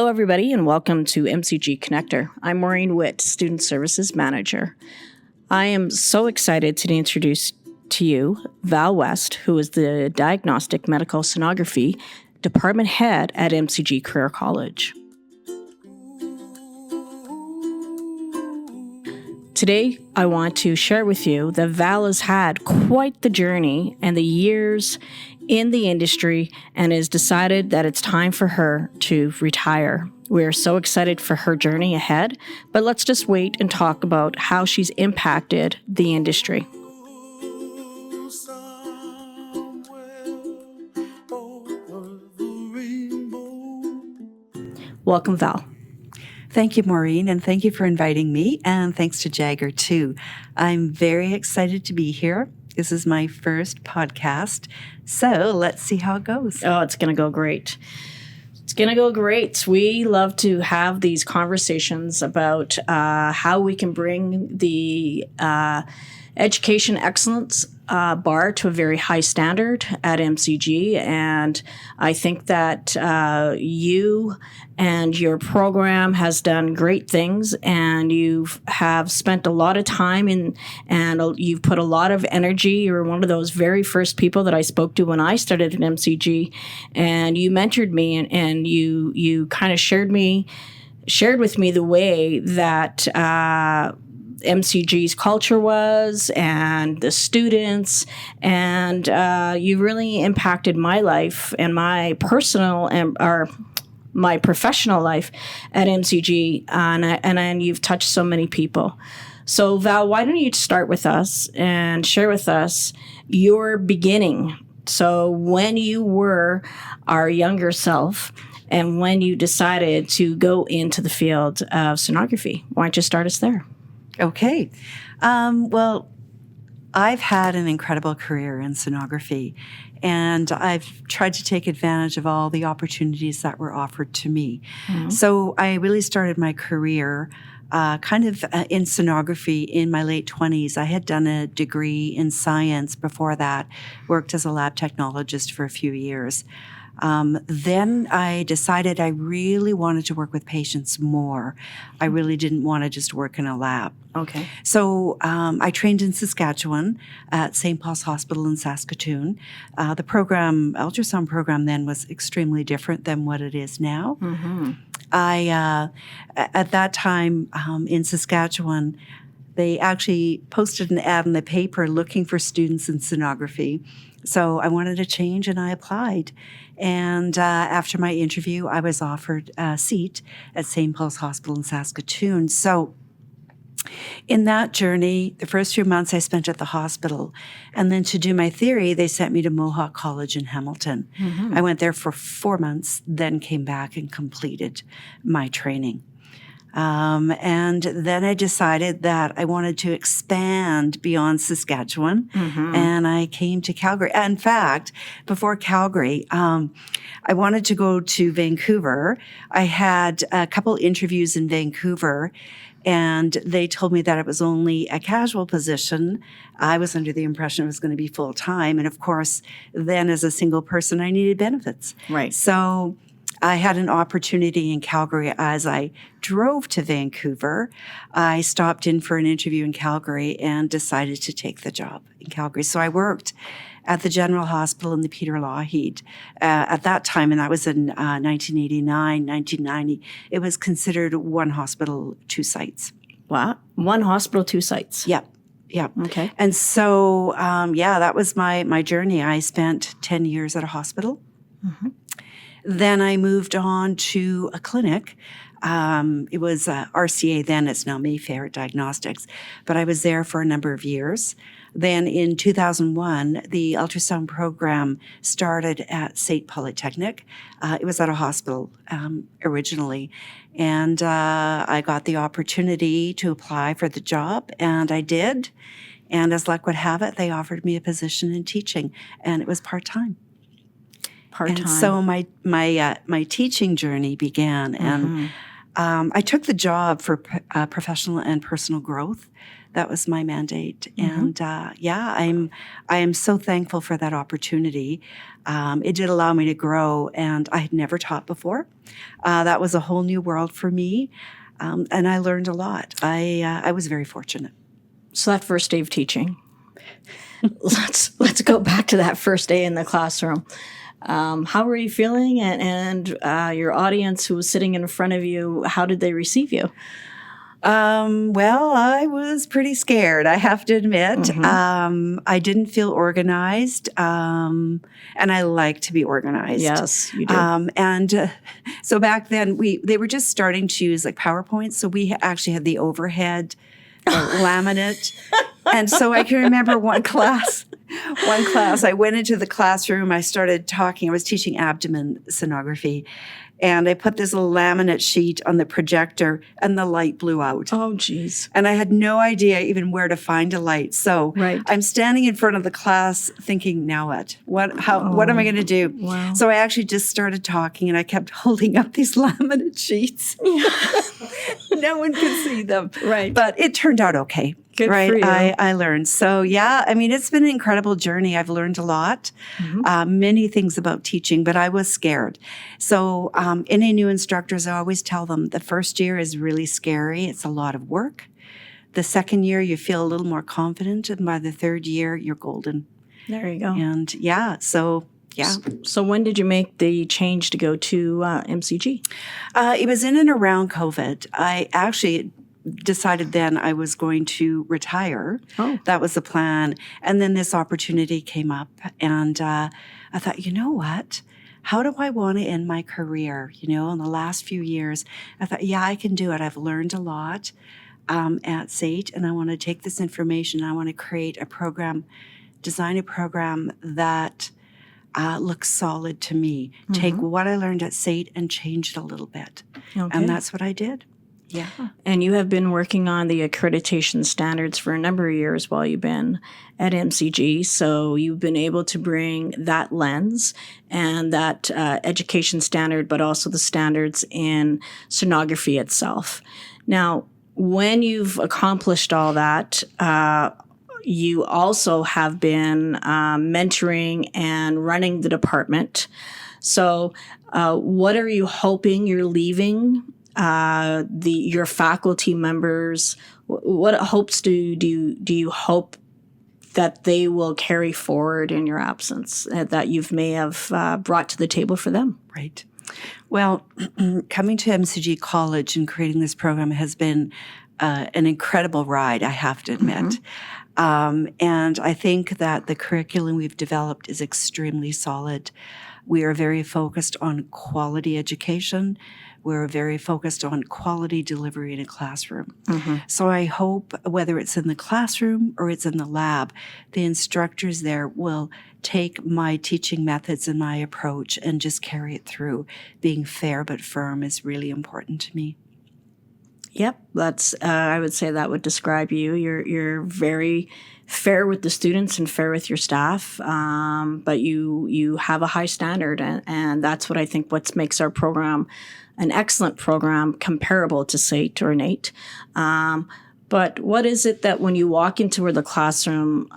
everybody, and welcome to MCG Connector. I'm Maureen Wit, Student Services Manager. I am so excited to introduce to you Val West, who is the Diagnostic Medical Sonography Department Head at MCG Career College. Today, I want to share with you that Val has had quite the journey and the years in the industry and has decided that it's time for her to retire. We're so excited for her journey ahead, but let's just wait and talk about how she's impacted the industry. Welcome, Val. Thank you, Maureen, and thank you for inviting me, and thanks to Jagger, too. I'm very excited to be here. This is my first podcast, so let's see how it goes. Oh, it's going to go great. It's going to go great. We love to have these conversations about how we can bring the education excellence bar to a very high standard at MCG. And I think that you and your program has done great things, and you have spent a lot of time in, and you've put a lot of energy. You were one of those very first people that I spoke to when I started at MCG, and you mentored me, and you kind of shared with me the way that MCG's culture was and the students, and you really impacted my life and my personal and my professional life at MCG, and you've touched so many people. So Val, why don't you start with us and share with us your beginning? So when you were our younger self and when you decided to go into the field of sonography, why don't you start us there? Okay. Well, I've had an incredible career in sonography, and I've tried to take advantage of all the opportunities that were offered to me. Mm-hmm. So I really started my career in sonography in my late 20s. I had done a degree in science before that, worked as a lab technologist for a few years. Then I decided I really wanted to work with patients more. I really didn't want to just work in a lab. Okay. So I trained in Saskatchewan at St. Paul's Hospital in Saskatoon. The ultrasound program then was extremely different than what it is now. Mm-hmm. At that time in Saskatchewan, they actually posted an ad in the paper looking for students in sonography. So I wanted a change, and I applied. And after my interview, I was offered a seat at St. Paul's Hospital in Saskatoon. So in that journey, the first few months I spent at the hospital. And then to do my theory, they sent me to Mohawk College in Hamilton. Mm-hmm. I went there for 4 months, then came back and completed my training. And then I decided that I wanted to expand beyond Saskatchewan, mm-hmm. and I came to Calgary. In fact, before Calgary, I wanted to go to Vancouver. I had a couple interviews in Vancouver, and they told me that it was only a casual position. I was under the impression it was going to be full-time. And of course, then as a single person, I needed benefits. Right. So I had an opportunity in Calgary. As I drove to Vancouver, I stopped in for an interview in Calgary and decided to take the job in Calgary. So I worked at the General Hospital in the Peter Lougheed. At that time, and that was in 1989, 1990, it was considered one hospital, two sites. Wow. One hospital, two sites. Yep. Yeah. Okay. And so, that was my journey. I spent 10 years at a hospital. Mm-hmm. Then I moved on to a clinic. It was RCA then, it's now Mayfair Diagnostics, but I was there for a number of years. Then in 2001, the ultrasound program started at St. Polytechnic. It was at a hospital originally, and I got the opportunity to apply for the job, and I did. And as luck would have it, they offered me a position in teaching, and it was part-time. Part-time. And so my teaching journey began, and I took the job for professional and personal growth. That was my mandate. And I am so thankful for that opportunity. It did allow me to grow, and I had never taught before. That was a whole new world for me, and I learned a lot. I was very fortunate. So that first day of teaching, let's go back to that first day in the classroom. How were you feeling, and your audience who was sitting in front of you, how did they receive you? Well, I was pretty scared, I have to admit. I didn't feel organized, and I like to be organized. Yes, you do. So back then, they were just starting to use like PowerPoint, so we actually had the overhead laminate. And so I can remember one class, I went into the classroom, I started talking, I was teaching abdomen sonography, and I put this little laminate sheet on the projector, and the light blew out. Oh, geez. And I had no idea even where to find a light. So I'm standing in front of the class thinking, now what? What am I going to do? Wow. So I actually just started talking, and I kept holding up these laminate sheets. No one could see them. Right. But it turned out okay. Good right. for you. I learned. So yeah, I mean, it's been an incredible journey. I've learned a lot, many things about teaching, but I was scared. So any new instructors, I always tell them the first year is really scary. It's a lot of work. The second year, you feel a little more confident. And by the third year, you're golden. There you go. And so when did you make the change to go to MCG? It was in and around COVID. I actually decided then I was going to retire. Oh. That was the plan. And then this opportunity came up, and I thought, you know what? How do I want to end my career? In the last few years, I thought, yeah, I can do it. I've learned a lot at SAIT, and I want to take this information. I want to create a program, design a program that looks solid to me. Take what I learned at SAIT and change it a little bit. Okay. And that's what I did. Yeah. And you have been working on the accreditation standards for a number of years while you've been at MCG. So you've been able to bring that lens and that education standard, but also the standards in sonography itself. Now, when you've accomplished all that, you also have been mentoring and running the department. So what are you hoping you're leaving your faculty members? What hopes do you hope that they will carry forward in your absence that you may have brought to the table for them? Right. Well, coming to MCG College and creating this program has been an incredible ride, I have to admit. And I think that the curriculum we've developed is extremely solid. We are very focused on quality education. We're very focused on quality delivery in a classroom. So I hope whether it's in the classroom or it's in the lab, the instructors there will take my teaching methods and my approach and just carry it through. Being fair but firm is really important to me. Yep, that's. I would say that would describe you. You're very fair with the students and fair with your staff, but you have a high standard, and that's what I think what makes our program an excellent program, comparable to SAIT or NAIT. But what is it that when you walk into the classroom,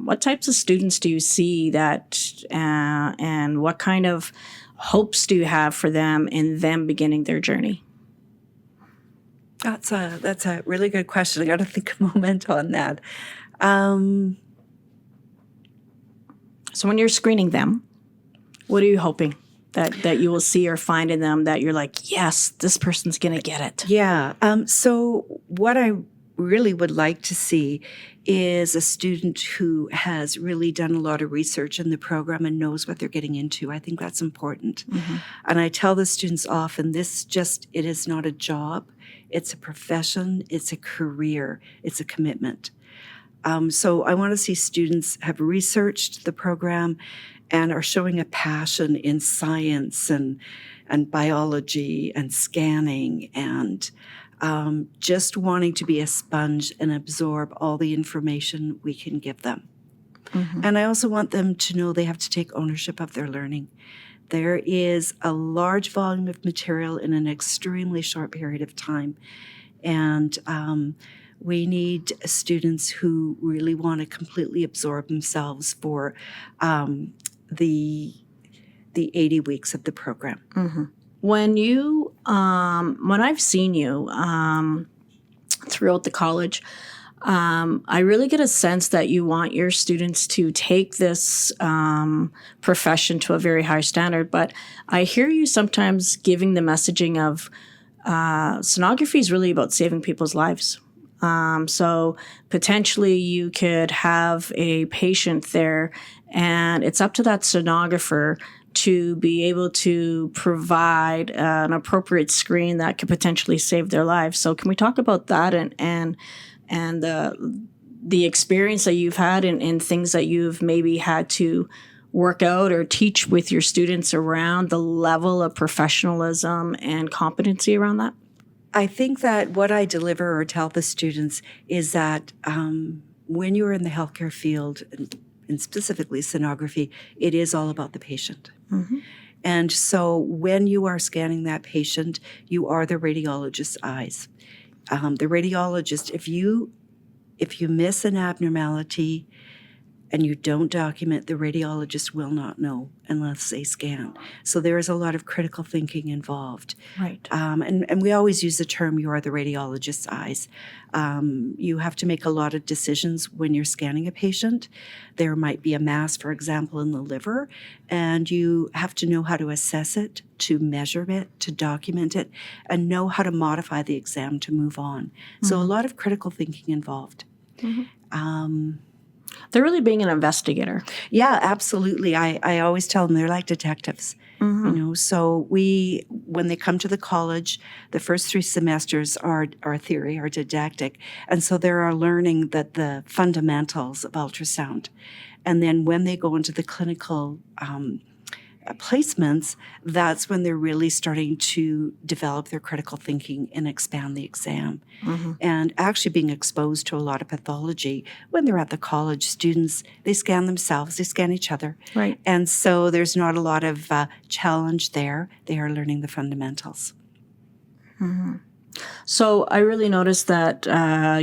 what types of students do you see and what kind of hopes do you have for them in them beginning their journey? That's a really good question. I got to think a moment on that. So when you're screening them, what are you hoping that you will see or find in them that you're like, yes, this person's going to get it? Yeah. So what I really would like to see is a student who has really done a lot of research in the program and knows what they're getting into. I think that's important. And I tell the students often, it is not a job. It's a profession. It's a career. It's a commitment. So I want to see students have researched the program and are showing a passion in science and biology and scanning and just wanting to be a sponge and absorb all the information we can give them. And I also want them to know they have to take ownership of their learning. There is a large volume of material in an extremely short period of time. And We need students who really want to completely absorb themselves for the 80 weeks of the program. Mm-hmm. When I've seen you throughout the college, I really get a sense that you want your students to take this profession to a very high standard. But I hear you sometimes giving the messaging of sonography is really about saving people's lives. So potentially you could have a patient there, and it's up to that sonographer to be able to provide an appropriate screen that could potentially save their lives. So can we talk about that and the experience that you've had and things that you've maybe had to work out or teach with your students around the level of professionalism and competency around that? I think that what I deliver or tell the students is that when you're in the healthcare field, and specifically sonography, it is all about the patient. Mm-hmm. And so when you are scanning that patient, you are the radiologist's eyes. The radiologist, if you miss an abnormality and you don't document, the radiologist will not know unless they scan. So there is a lot of critical thinking involved. Right. And we always use the term, you are the radiologist's eyes. You have to make a lot of decisions when you're scanning a patient. There might be a mass, for example, in the liver, and you have to know how to assess it, to measure it, to document it, and know how to modify the exam to move on. Mm-hmm. So a lot of critical thinking involved. Mm-hmm. They're really being an investigator. Yeah, absolutely. I always tell them they're like detectives. Mm-hmm. So when they come to the college, the first 3 semesters are theory, are didactic. And so they're learning the fundamentals of ultrasound. And then when they go into the clinical placements, that's when they're really starting to develop their critical thinking and expand the exam. Mm-hmm. And actually being exposed to a lot of pathology. When they're at the college, students, they scan themselves, they scan each other. Right. And so there's not a lot of challenge there. They are learning the fundamentals. Mm-hmm. So I really noticed that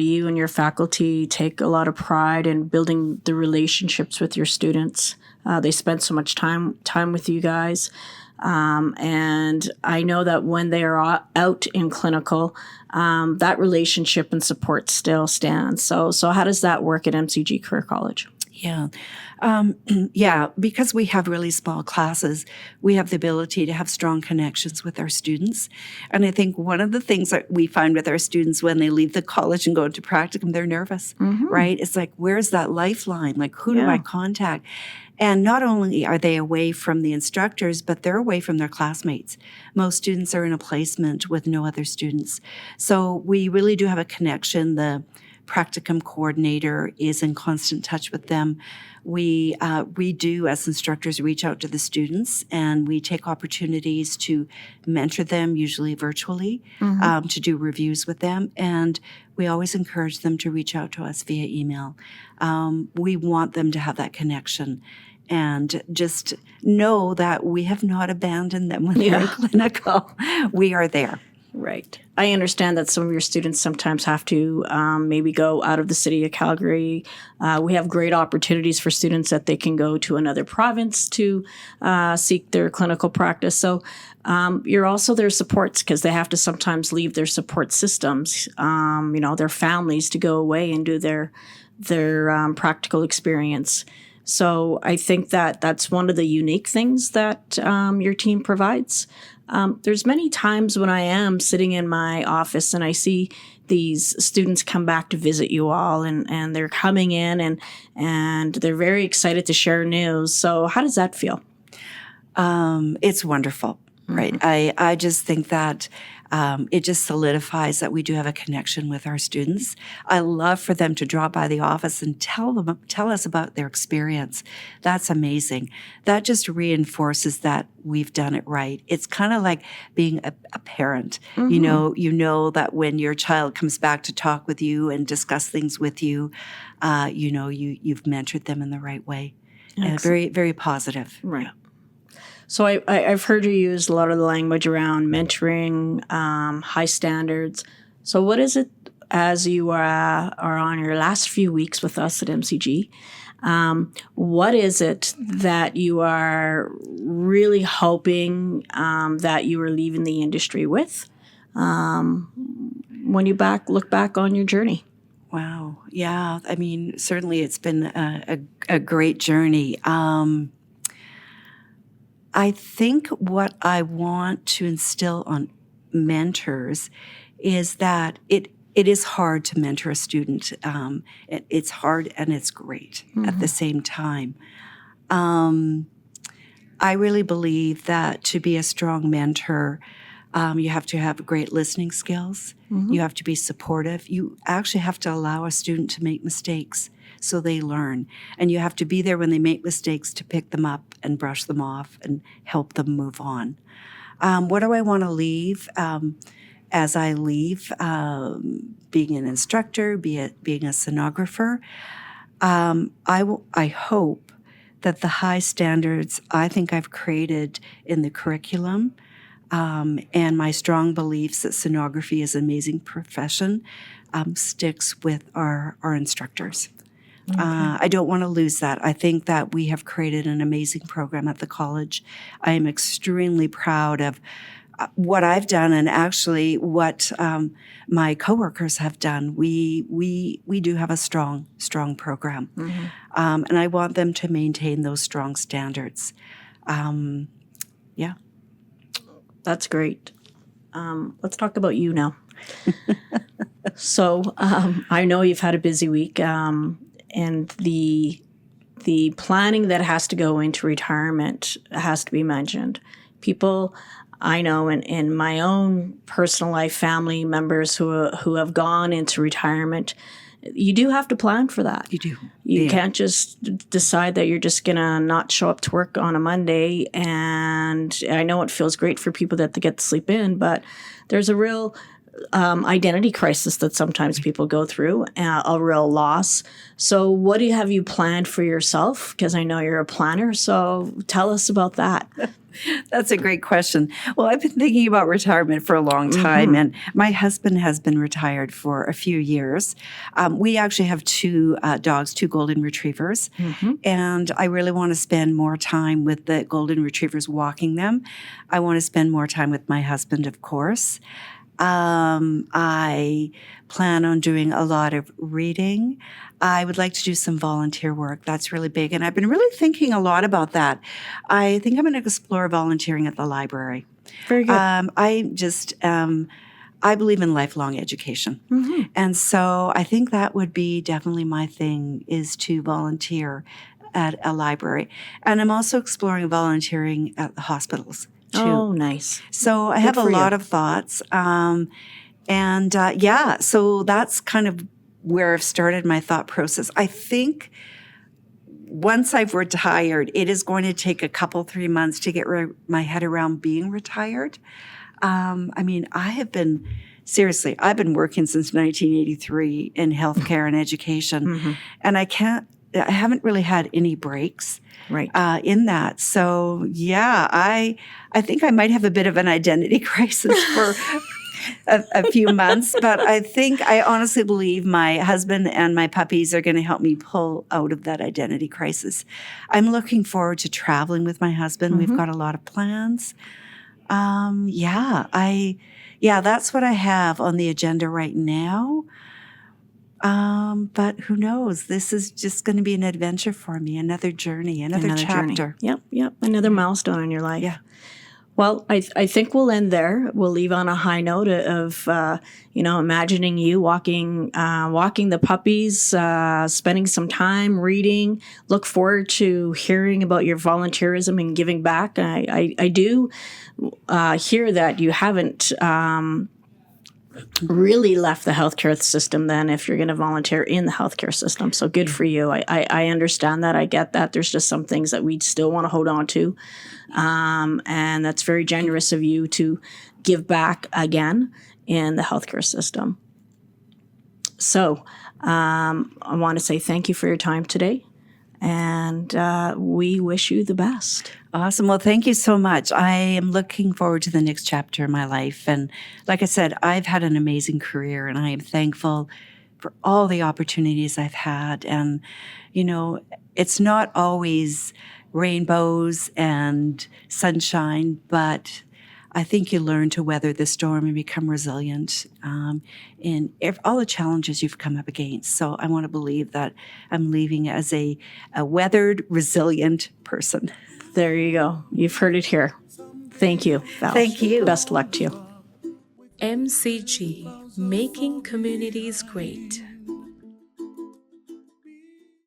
you and your faculty take a lot of pride in building the relationships with your students. They spend so much time with you guys. And I know that when they are out in clinical, that relationship and support still stands. So how does that work at MCG Career College? Yeah. Because we have really small classes, we have the ability to have strong connections with our students. And I think one of the things that we find with our students when they leave the college and go into practicum, they're nervous, mm-hmm. right? It's like, where's that lifeline? Like, who do I contact? And not only are they away from the instructors, but they're away from their classmates. Most students are in a placement with no other students. So we really do have a connection. The practicum coordinator is in constant touch with them. We do, as instructors, reach out to the students, and we take opportunities to mentor them, usually virtually, mm-hmm. To do reviews with them. And we always encourage them to reach out to us via email. We want them to have that connection and just know that we have not abandoned them when they're in clinical. We are there. Right. I understand that some of your students sometimes have to maybe go out of the city of Calgary. We have great opportunities for students that they can go to another province to seek their clinical practice. So you're also their supports because they have to sometimes leave their support systems, their families to go away and do their practical experience. So I think that that's one of the unique things that your team provides. There's many times when I am sitting in my office and I see these students come back to visit you all and they're coming in and they're very excited to share news. So how does that feel? It's wonderful, right? Mm-hmm. I just think that it just solidifies that we do have a connection with our students. I love for them to drop by the office and tell us about their experience. That's amazing. That just reinforces that we've done it right. It's kind of like being a parent. Mm-hmm. You know that when your child comes back to talk with you and discuss things with you, you've mentored them in the right way. Very, very positive. Right. So I've heard you use a lot of the language around mentoring, high standards. So what is it as you are on your last few weeks with us at MCG, what is it that you are really hoping that you are leaving the industry with when you look back on your journey? Wow. Yeah. I mean, certainly it's been a great journey. I think what I want to instill on mentors is that it is hard to mentor a student. It's hard and it's great at the same time. I really believe that to be a strong mentor, you have to have great listening skills. You have to be supportive. You actually have to allow a student to make mistakes so they learn. And you have to be there when they make mistakes to pick them up and brush them off and help them move on. What do I want to leave as I leave being an instructor, being a sonographer? I hope that the high standards I think I've created in the curriculum and my strong beliefs that sonography is an amazing profession sticks with our instructors. Okay. I don't want to lose that. I think that we have created an amazing program at the college. I am extremely proud of what I've done and actually what my coworkers have done. We do have a strong program, and I want them to maintain those strong standards. Yeah. That's great. Let's talk about you now. So I know you've had a busy week, and the planning that has to go into retirement has to be mentioned. People I know in my own personal life, family members who have gone into retirement, you do have to plan for that. You do. You can't just decide that you're just going to not show up to work on a Monday. And I know it feels great for people that they get to sleep in, but there's a real identity crisis that sometimes people go through, a real loss. So what have you planned for yourself? Because I know you're a planner. So tell us about that. That's a great question. Well, I've been thinking about retirement for a long time, and my husband has been retired for a few years. We actually have two dogs, two golden retrievers, and I really want to spend more time with the golden retrievers walking them. I want to spend more time with my husband, of course. I plan on doing a lot of reading. I would like to do some volunteer work. That's really big. And I've been really thinking a lot about that. I think I'm going to explore volunteering at the library. Very good. I believe in lifelong education. And so I think that would be definitely my thing, is to volunteer at a library. And I'm also exploring volunteering at the hospitals too. Oh, nice. So I have a lot of thoughts. So that's kind of where I've started my thought process. I think once I've retired, it is going to take a couple, 3 months to get my head around being retired. I've been working since 1983 in healthcare and education, and I haven't really had any breaks. Right. In that. So, yeah, I think I might have a bit of an identity crisis for a few months, but I honestly believe my husband and my puppies are going to help me pull out of that identity crisis. I'm looking forward to traveling with my husband. We've got a lot of plans. That's what I have on the agenda right now. But who knows? This is just going to be an adventure for me, another journey, another chapter. Journey. Yep. Another milestone in your life. Yeah. Well, I think we'll end there. We'll leave on a high note of imagining you walking the puppies, spending some time reading. Look forward to hearing about your volunteerism and giving back. I do hear that you haven't really left the healthcare system then, if you're going to volunteer in the healthcare system. So good for you. I understand that. I get that. There's just some things that we still want to hold on to. And that's very generous of you to give back again in the healthcare system. So I want to say thank you for your time today. And we wish you the best. Awesome. Well, thank you so much. I am looking forward to the next chapter in my life. And like I said, I've had an amazing career, and I am thankful for all the opportunities I've had. And, you know, it's not always rainbows and sunshine, but I think you learn to weather the storm and become resilient in all the challenges you've come up against. So I want to believe that I'm leaving as a weathered, resilient person. There you go. You've heard it here. Thank you, Val. Thank you. Best luck to you. MCG, Making Communities Great.